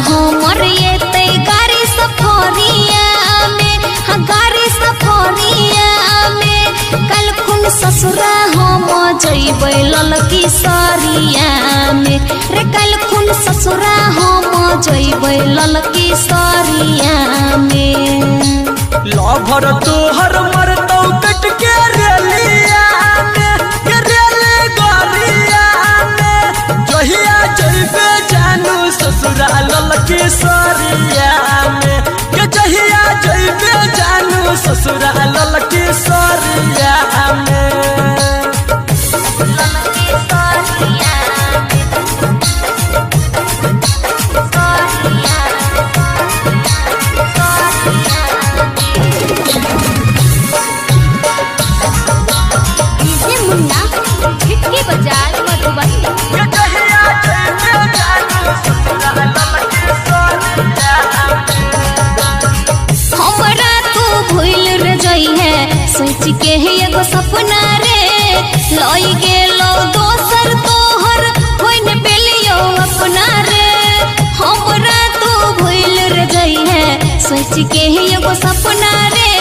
हमर ये तै गाड़ी सफरिया में, हाँ गाड़ी सफरिया में कल खुन ससुरा हम जइबै ललकी सरिया में रे, कल खुन ससुरा हम जइबै ललकी सरिया में। लभर तोहर मरतौ कट के रेलिया में, के रेले गरिया में जहिया जइबे जानू ससुरा ललकी सरिया में, के जहिया जइबे जानू ससुरा ललकी सरिया में। सोच के एगो सपना रे लई गेलो दोसर तोहर होई न पेलियो अपना रे, हमरा तू भूल रे गई है। सोच के एगो सपना रे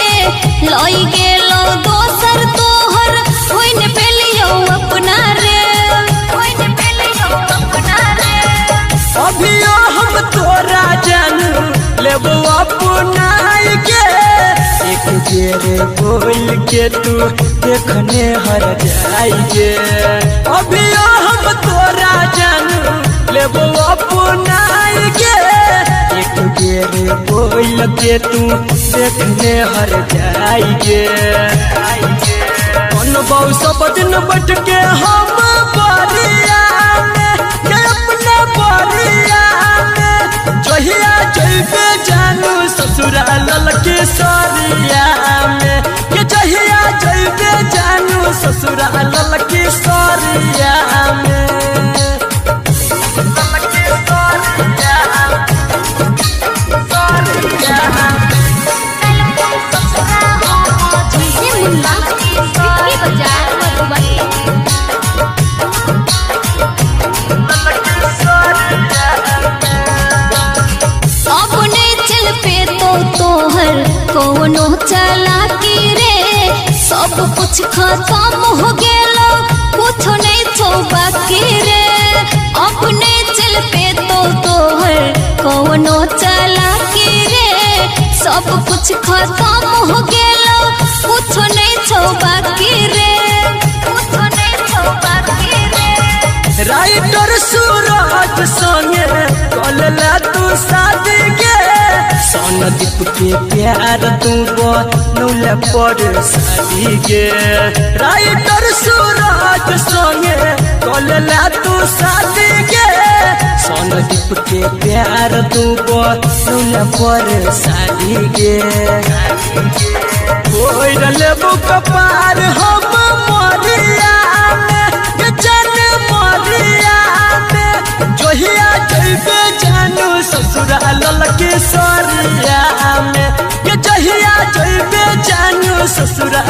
लई गेलो दोसर तोहर होई न पेलियो अपना रे, होई न पेलियो अपना रे। अभियो हम तोरा जानू लेबो अपना के, एक बेर बोल के तू देखने हर जाइए। अभियो हम तोरा जानू लेबो अपना के, एक बेर बोल के तू देखने हर जाइए। अनुभव सब दिन बैठ के हम बरिया में, के अपना बरिया में जहिया जइबे जानू ससुरा ललकी सरिया में, के जहिया जइबे जानू ससुरा ललकी सरिया में। कोनो चालाकी रे सब कुछ खत्म हो गेलो, कुछ नहीं छो बाकी रे। अपने चल पे तो तोहर कोनो चालाकी रे सब कुछ खत्म हो गेलो, कुछ नहीं छो बाकी रे, कुछ नहीं छो बाकी रे। राइटर सूरज संगे कलला तू शादी के, सोनदीप के प्यार तू बनौले पर शादी के। राइटर सूरज संगे कलला तू शादी के, सोनदीप के प्यार तू बनौले पर शादी के। कोई लेबू कपार हम मरिया में, के जन मरिया में जहिया जइबे जानू ससुरा ललकी सरिया में, के जहिया जइबे जानू ससुरा